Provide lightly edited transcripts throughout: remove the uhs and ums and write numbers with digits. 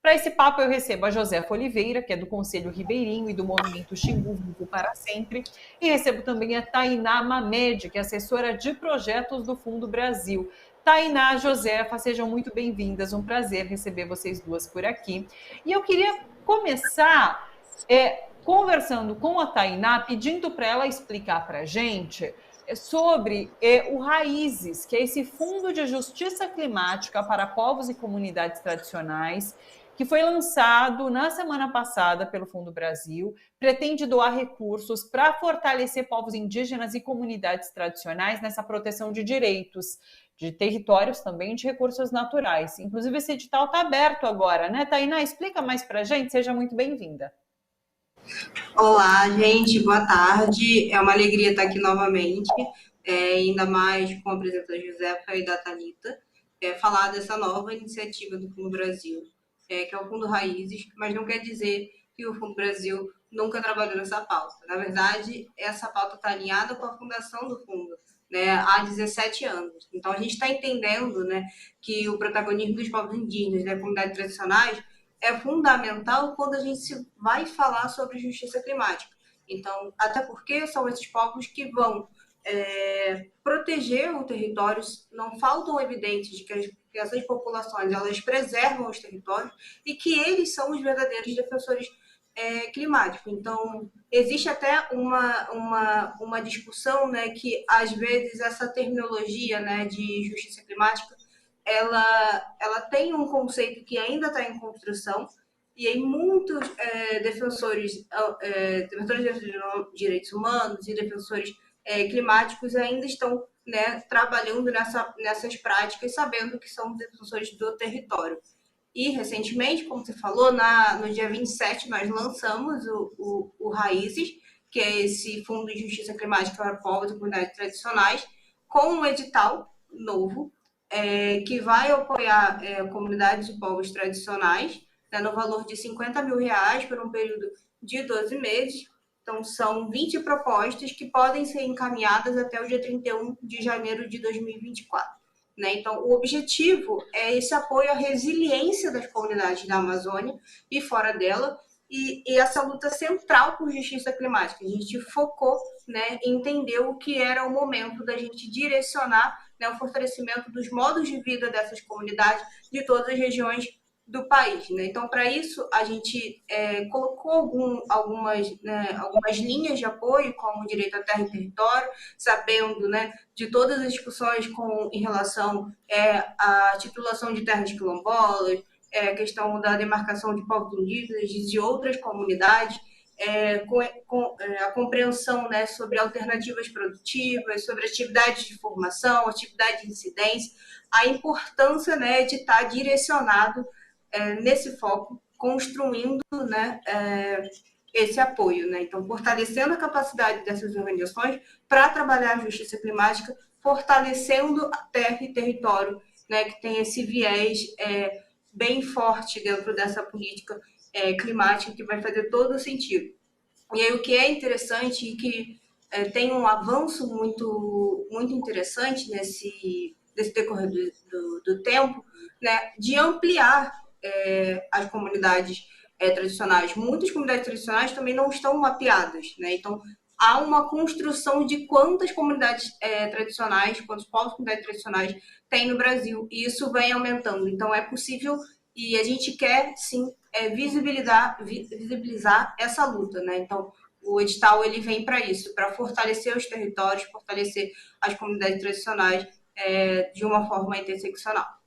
Para esse papo eu recebo a Josefa Oliveira, que é do Conselho Ribeirinho e do Movimento Xingu Vivo para Sempre, e recebo também a Tainá Mamed, que é assessora de projetos do Fundo Brasil. Tainá, Josefa, sejam muito bem-vindas, um prazer receber vocês duas por aqui. E eu queria começar conversando com a Tainá, pedindo para ela explicar para a gente sobre o Raízes, que é esse Fundo de Justiça Climática para Povos e Comunidades Tradicionais, que foi lançado na semana passada pelo Fundo Brasil, pretende doar recursos para fortalecer povos indígenas e comunidades tradicionais nessa proteção de direitos, de territórios também, de recursos naturais. Inclusive, esse edital está aberto agora, né, Tainá? Explica mais para a gente, seja muito bem-vinda. Olá, gente, boa tarde. É uma alegria estar aqui novamente, ainda mais com a presença da Josefa e da Thalita, falar dessa nova iniciativa do Fundo Brasil, que é o Fundo Raízes, mas não quer dizer que o Fundo Brasil nunca trabalhou nessa pauta. Na verdade, essa pauta está alinhada com a fundação do Fundo, né, há 17 anos. Então, a gente está entendendo, né, que o protagonismo dos povos indígenas, das comunidades tradicionais, é fundamental quando a gente vai falar sobre justiça climática. Então, até porque são esses povos que vão proteger o território, não faltam evidências de que essas populações elas preservam os territórios e que eles são os verdadeiros defensores climáticos. Então, existe até uma discussão, né, que às vezes essa terminologia, né, de justiça climática ela tem um conceito que ainda está em construção, e aí muitos defensores de direitos humanos e defensores climáticos ainda estão, né, trabalhando nessas práticas, sabendo que são defensores do território. E, recentemente, como você falou, no dia 27, nós lançamos o Raízes, que é esse Fundo de Justiça Climática para Povos e Comunidades Tradicionais, com um edital novo, que vai apoiar comunidades e povos tradicionais, né, no valor de R$50 mil por um período de 12 meses. Então, são 20 propostas que podem ser encaminhadas até o dia 31 de janeiro de 2024. Né? Então, o objetivo é esse apoio à resiliência das comunidades da Amazônia e fora dela, e essa luta central por justiça climática. A gente focou, né, em entender o que era o momento da gente direcionar, né, o fortalecimento dos modos de vida dessas comunidades de todas as regiões do país. Né? Então, para isso, a gente colocou algumas linhas de apoio, como o direito à terra e território, sabendo, né, de todas as discussões em relação à titulação de terras quilombolas, a questão da demarcação de povos indígenas e de outras comunidades, a compreensão, né, sobre alternativas produtivas, sobre atividades de formação, atividade de incidência, a importância, né, de estar direcionado nesse foco, construindo, né, esse apoio. Né? Então, fortalecendo a capacidade dessas organizações para trabalhar a justiça climática, fortalecendo a terra e território, né, que tem esse viés bem forte dentro dessa política climática, que vai fazer todo o sentido. E aí o que é interessante e que tem um avanço muito, muito interessante nesse decorrer do tempo, né, de ampliar as comunidades tradicionais. Muitas comunidades tradicionais também não estão mapeadas, né? Então, há uma construção de quantas comunidades tradicionais, quantos povos e comunidades tradicionais tem no Brasil, e isso vem aumentando. Então, é possível, e a gente quer, sim, visibilizar essa luta, né? Então, o edital ele vem para isso, para fortalecer os territórios, fortalecer as comunidades tradicionais de uma forma interseccional.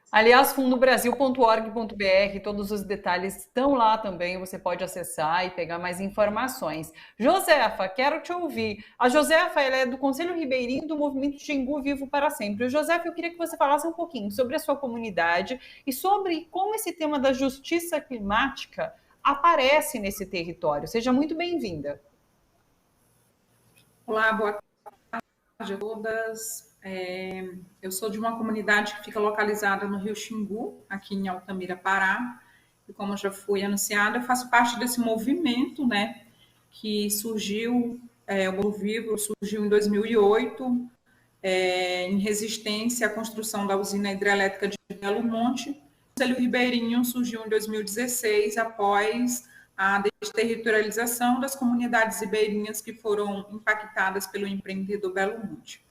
Aliás, fundobrasil.org.br, todos os detalhes estão lá também, você pode acessar e pegar mais informações. Josefa, quero te ouvir. A Josefa, ela é do Conselho Ribeirinho do Movimento Xingu Vivo para Sempre. Josefa, eu queria que você falasse um pouquinho sobre a sua comunidade e sobre como esse tema da justiça climática aparece nesse território. Seja muito bem-vinda. Olá, boa tarde a todas. Eu sou de uma comunidade que fica localizada no Rio Xingu, aqui em Altamira, Pará, e como já foi anunciada, eu faço parte desse movimento, né, que surgiu, o Mundo Vivo surgiu em 2008, em resistência à construção da usina hidrelétrica de Belo Monte, Conselho Ribeirinho surgiu em 2016, após a desterritorialização das comunidades ribeirinhas que foram impactadas pelo empreendedor Belo Monte.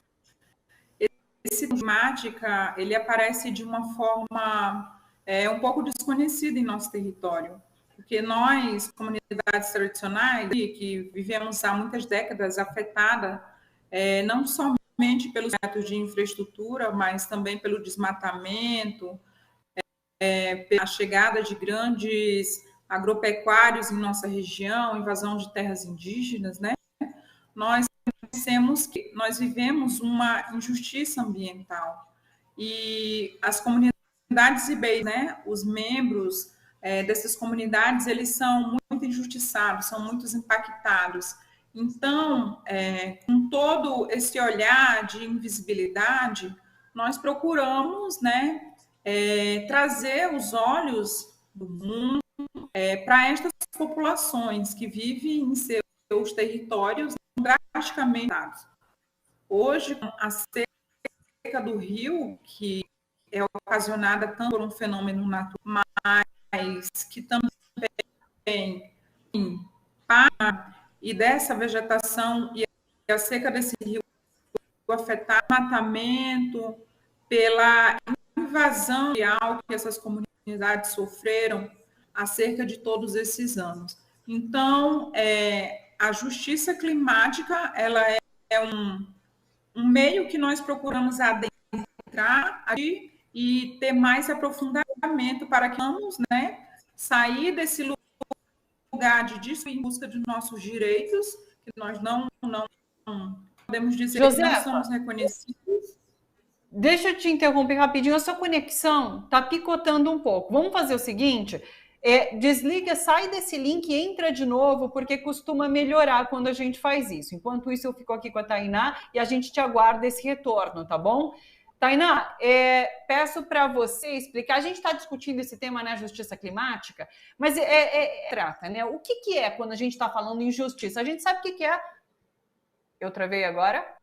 Esse temática, ele aparece de uma forma um pouco desconhecida em nosso território, porque nós, comunidades tradicionais, que vivemos há muitas décadas afetada não somente pelos projetos de infraestrutura, mas também pelo desmatamento, pela chegada de grandes agropecuários em nossa região, invasão de terras indígenas, né? Nós vivemos uma injustiça ambiental e as comunidades ribeirinhas, né, os membros dessas comunidades, eles são muito injustiçados, são muito impactados. Então, com todo esse olhar de invisibilidade, nós procuramos, né, trazer os olhos do mundo para estas populações que vivem em seus territórios drasticamente. Hoje, a seca do rio, que é ocasionada tanto por um fenômeno natural, mas que também e dessa vegetação e a seca desse rio afetar o matamento, pela invasão ambiental que essas comunidades sofreram acerca de todos esses anos. Então, a justiça climática, ela é um meio que nós procuramos adentrar e ter mais aprofundamento para que vamos, né, sair desse lugar de disco em busca de nossos direitos, que nós não podemos dizer que não somos reconhecidos. Deixa eu te interromper rapidinho, a sua conexão está picotando um pouco. Vamos fazer o seguinte, desliga, sai desse link e entra de novo, porque costuma melhorar quando a gente faz isso. Enquanto isso, eu fico aqui com a Tainá e a gente te aguarda esse retorno, tá bom? Tainá, peço para você explicar, a gente está discutindo esse tema, né, justiça climática, mas trata, né? O que é quando a gente está falando em justiça? A gente sabe o que é? Eu travei agora?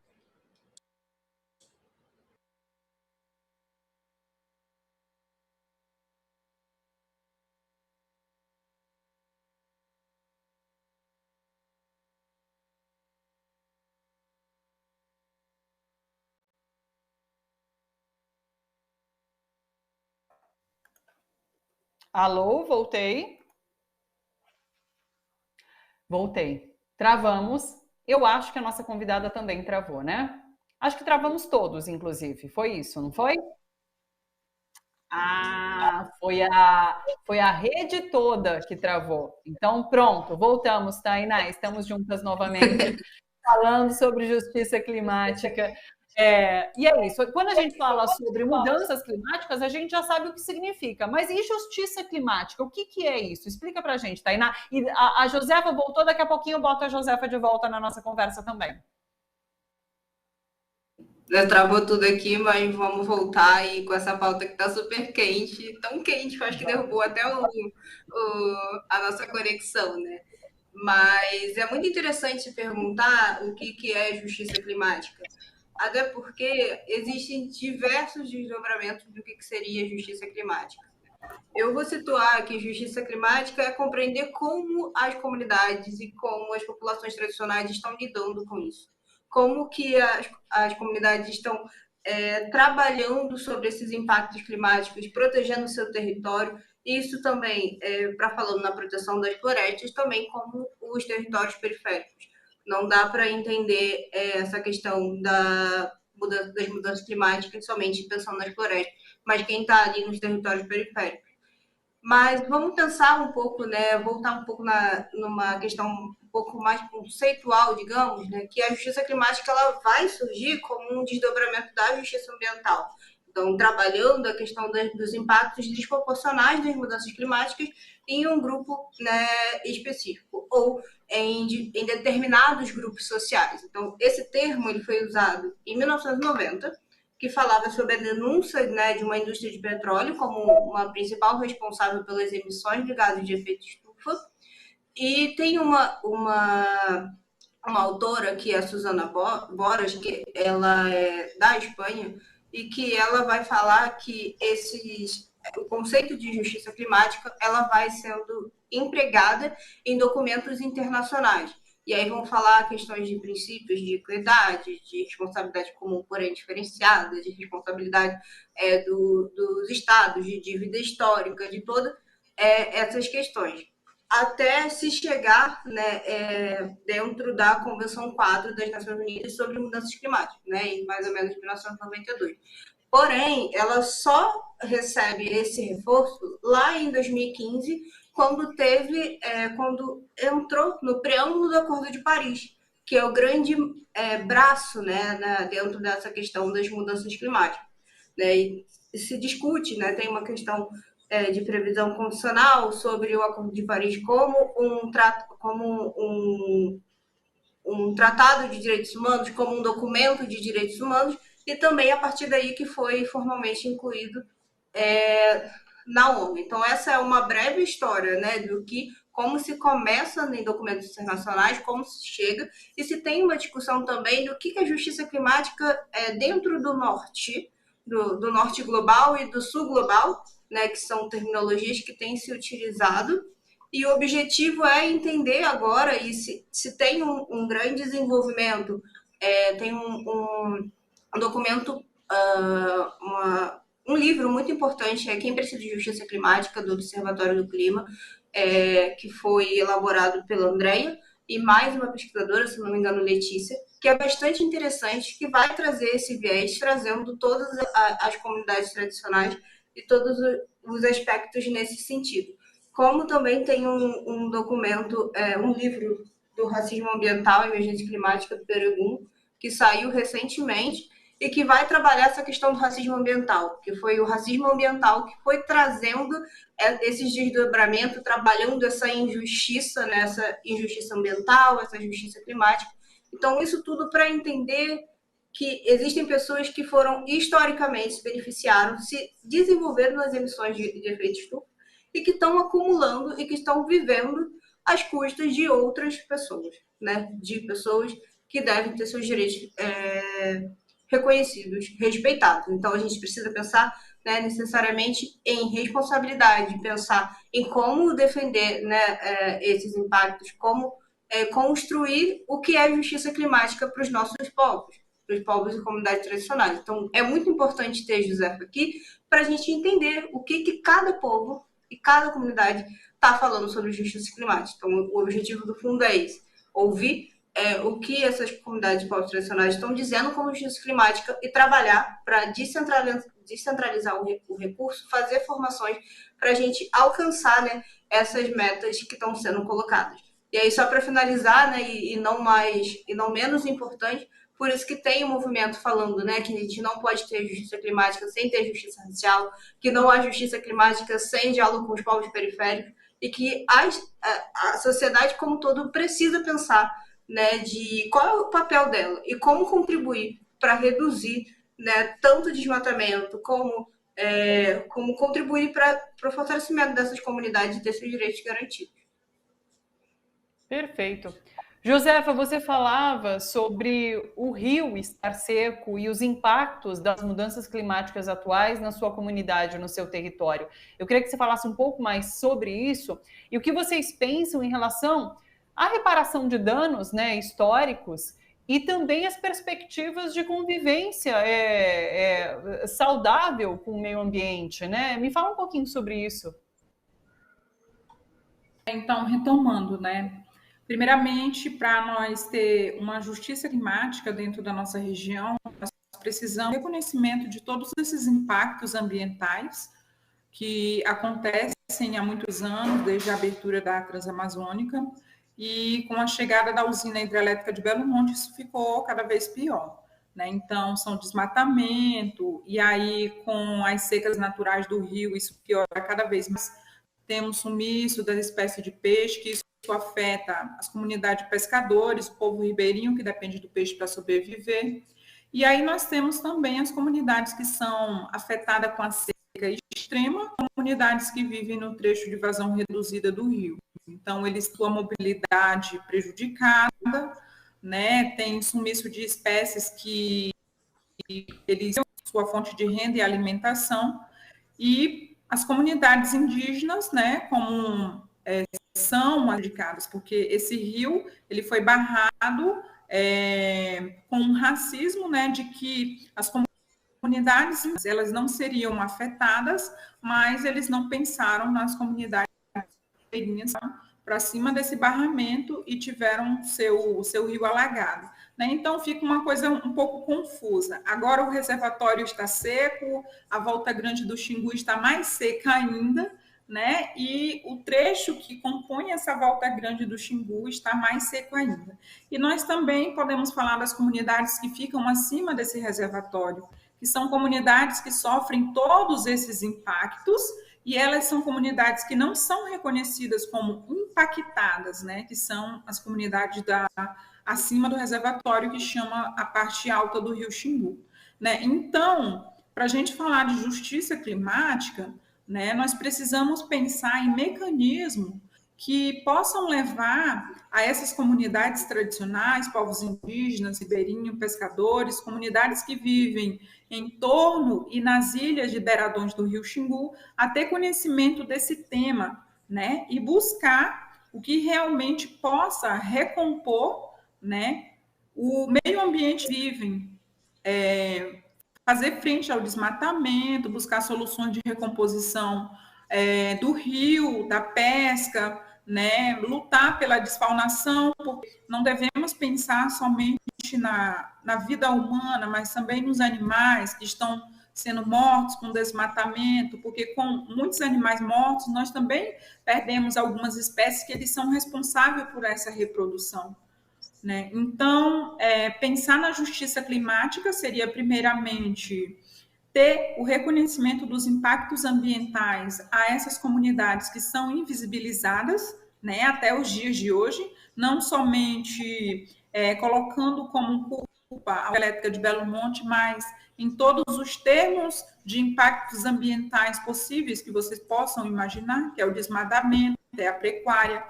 Alô, voltei. Voltei. Travamos. Eu acho que a nossa convidada também travou, né? Acho que travamos todos, inclusive. Foi isso, não foi? Ah, foi a rede toda que travou. Então, pronto, voltamos, Tainá. Estamos juntas novamente, falando sobre justiça climática. E é isso. Quando a gente fala sobre mudanças climáticas, a gente já sabe o que significa. Mas e justiça climática? O que é isso? Explica para a gente, Tainá. E a Josefa voltou, daqui a pouquinho eu boto a Josefa de volta na nossa conversa também. Travou tudo aqui, mas vamos voltar aí com essa pauta que está super quente, tão quente que eu acho que derrubou até a nossa conexão, né? Mas é muito interessante perguntar o que é justiça climática. Até porque existem diversos desdobramentos do que seria justiça climática. Eu vou situar que justiça climática é compreender como as comunidades e como as populações tradicionais estão lidando com isso. Como que as comunidades estão trabalhando sobre esses impactos climáticos, protegendo o seu território. Isso também, para falando na proteção das florestas, também como os territórios periféricos. Não dá para entender essa questão das mudanças climáticas somente pensando nas florestas, mas quem está ali nos territórios periféricos. Mas vamos pensar um pouco, né, voltar um pouco numa questão um pouco mais conceitual, digamos, né, que a justiça climática ela vai surgir como um desdobramento da justiça ambiental. Então, trabalhando a questão dos impactos desproporcionais das mudanças climáticas em um grupo, né, específico, ou em determinados grupos sociais. Então, esse termo ele foi usado em 1990, que falava sobre a denúncia, né, de uma indústria de petróleo como uma principal responsável pelas emissões de gases de efeito estufa. E tem uma autora, que é a Susana Boras, que ela é da Espanha, e que ela vai falar que o conceito de justiça climática, ela vai sendo empregada em documentos internacionais. E aí vão falar questões de princípios de equidade, de responsabilidade comum, porém diferenciada, de responsabilidade dos estados, de dívida histórica, de todas essas questões. Até se chegar, né, dentro da Convenção 4 das Nações Unidas sobre Mudanças Climáticas, né, em mais ou menos 1992. Porém, ela só recebe esse reforço lá em 2015, quando entrou no preâmbulo do Acordo de Paris, que é o grande braço, né, dentro dessa questão das mudanças climáticas. Né, e se discute, né, tem uma questão de previsão constitucional sobre o Acordo de Paris como um tratado de direitos humanos, como um documento de direitos humanos, e também a partir daí que foi formalmente incluído na ONU. Então, essa é uma breve história, né, como se começa em documentos internacionais, como se chega, e se tem uma discussão também do que é justiça climática dentro do norte, do norte global e do sul global, né, que são terminologias que têm se utilizado, e o objetivo é entender agora, e se tem um grande desenvolvimento, tem um documento, um livro muito importante, Quem Precisa de Justiça Climática, do Observatório do Clima, que foi elaborado pela Andrea, e mais uma pesquisadora, se não me engano, Letícia, que é bastante interessante, que vai trazer esse viés, trazendo todas as comunidades tradicionais e todos os aspectos nesse sentido. Como também tem um documento, um livro do racismo ambiental e emergência climática do Peregum, que saiu recentemente e que vai trabalhar essa questão do racismo ambiental, que foi o racismo ambiental que foi trazendo esses desdobramentos, trabalhando essa injustiça, né, essa injustiça ambiental, essa justiça climática. Então, isso tudo para entender que existem pessoas que foram, historicamente, se beneficiaram, se desenvolveram nas emissões de efeito estufa e que estão acumulando e que estão vivendo às custas de outras pessoas, né? De pessoas que devem ter seus direitos reconhecidos, respeitados. Então, a gente precisa pensar, né, necessariamente em responsabilidade, pensar em como defender, né, esses impactos, como construir o que é justiça climática para os nossos povos e comunidades tradicionais. Então, é muito importante ter José aqui para a gente entender o que cada povo e cada comunidade está falando sobre justiça climática. Então, o objetivo do fundo é esse, ouvir o que essas comunidades povos tradicionais estão dizendo como justiça climática e trabalhar para descentralizar o recurso, fazer formações para a gente alcançar, né, essas metas que estão sendo colocadas. E aí, só para finalizar, né, e não menos importante, por isso que tem um movimento falando, né, que a gente não pode ter justiça climática sem ter justiça racial, que não há justiça climática sem diálogo com os povos periféricos, e que a sociedade como um todo precisa pensar, né, de qual é o papel dela e como contribuir para reduzir, né, tanto desmatamento como contribuir para o fortalecimento dessas comunidades e ter seus direitos garantidos. Perfeito. Josefa, você falava sobre o rio estar seco e os impactos das mudanças climáticas atuais na sua comunidade, no seu território. Eu queria que você falasse um pouco mais sobre isso e o que vocês pensam em relação à reparação de danos, né, históricos e também as perspectivas de convivência saudável com o meio ambiente, né? Me fala um pouquinho sobre isso. Então, retomando, né? Primeiramente, para nós ter uma justiça climática dentro da nossa região, nós precisamos de reconhecimento de todos esses impactos ambientais que acontecem há muitos anos, desde a abertura da Transamazônica, e com a chegada da usina hidrelétrica de Belo Monte, isso ficou cada vez pior. Né? Então, são desmatamento, e aí com as secas naturais do rio, isso piora cada vez mais. Temos sumiço das espécies de peixe, que isso afeta as comunidades de pescadores, o povo ribeirinho, que depende do peixe para sobreviver. E aí nós temos também as comunidades que são afetadas com a seca extrema, comunidades que vivem no trecho de vazão reduzida do rio. Então, eles têm a mobilidade prejudicada, né? Tem sumiço de espécies que eles são sua fonte de renda e alimentação, e as comunidades indígenas, né, como são indicadas, porque esse rio ele foi barrado com um racismo, né, de que as comunidades elas não seriam afetadas, mas eles não pensaram nas comunidades para cima desse barramento e tiveram o seu rio alagado. Né? Então, fica uma coisa um pouco confusa. Agora o reservatório está seco, a Volta Grande do Xingu está mais seca ainda, né? E o trecho que compõe essa Volta Grande do Xingu está mais seco ainda. E nós também podemos falar das comunidades que ficam acima desse reservatório, que são comunidades que sofrem todos esses impactos, e elas são comunidades que não são reconhecidas como impactadas, né? Que são as comunidades acima do reservatório, que chama a parte alta do Rio Xingu. Né? Então, para a gente falar de justiça climática, né, nós precisamos pensar em mecanismos que possam levar a essas comunidades tradicionais, povos indígenas, ribeirinhos, pescadores, comunidades que vivem em torno e nas ilhas de beiradões do Rio Xingu, a ter conhecimento desse tema, né, e buscar o que realmente possa recompor, né, o meio ambiente vivem, fazer frente ao desmatamento, buscar soluções de recomposição do rio, da pesca, né, lutar pela desfaunação, porque não devemos pensar somente na vida humana, mas também nos animais que estão sendo mortos com desmatamento, porque com muitos animais mortos, nós também perdemos algumas espécies que eles são responsáveis por essa reprodução. Né? Então, pensar na justiça climática seria, primeiramente, ter o reconhecimento dos impactos ambientais a essas comunidades que são invisibilizadas, né, até os dias de hoje, não somente colocando como culpa a elétrica de Belo Monte, mas em todos os termos de impactos ambientais possíveis que vocês possam imaginar, que é o desmatamento, a pecuária,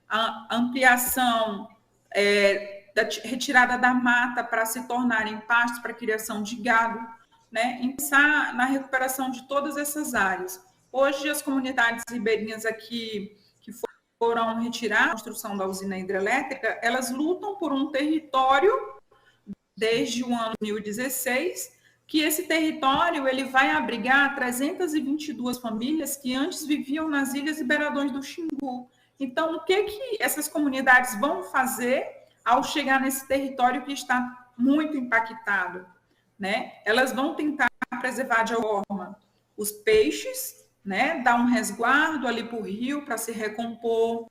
a ampliação da retirada da mata para se tornarem pastos para a criação de gado, né? E pensar na recuperação de todas essas áreas. Hoje, as comunidades ribeirinhas aqui que foram retirar a construção da usina hidrelétrica, elas lutam por um território desde o ano 2016, que esse território ele vai abrigar 322 famílias que antes viviam nas ilhas e beiradões do Xingu. Então, o que essas comunidades vão fazer ao chegar nesse território que está muito impactado? Né? Elas vão tentar preservar de alguma forma os peixes, né? Dar um resguardo ali para o rio para se recompor,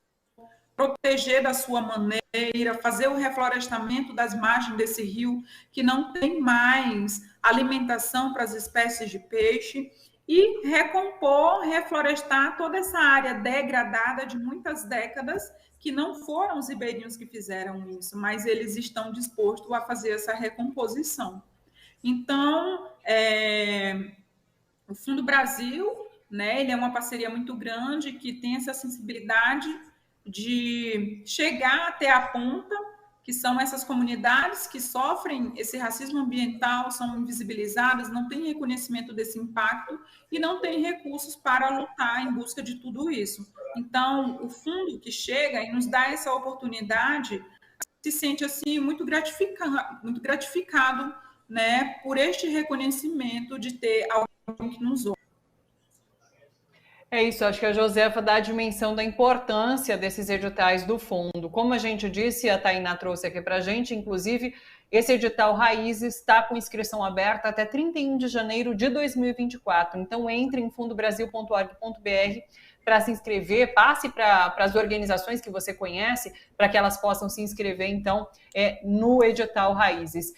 proteger da sua maneira, fazer o reflorestamento das margens desse rio, que não tem mais alimentação para as espécies de peixe, e recompor, reflorestar toda essa área degradada de muitas décadas, que não foram os ribeirinhos que fizeram isso, mas eles estão dispostos a fazer essa recomposição. Então, o Fundo Brasil, né, ele é uma parceria muito grande que tem essa sensibilidade de chegar até a ponta, que são essas comunidades que sofrem esse racismo ambiental, são invisibilizadas, não têm reconhecimento desse impacto e não têm recursos para lutar em busca de tudo isso. Então, o fundo que chega e nos dá essa oportunidade se sente assim muito gratificado, né, por este reconhecimento de ter alguém que nos ouve. É isso, acho que a Josefa dá a dimensão da importância desses editais do fundo. Como a gente disse, a Tainá trouxe aqui para a gente, inclusive, esse edital Raízes está com inscrição aberta até 31 de janeiro de 2024. Então, entre em fundobrasil.org.br para se inscrever, passe para as organizações que você conhece, para que elas possam se inscrever, então, no edital Raízes.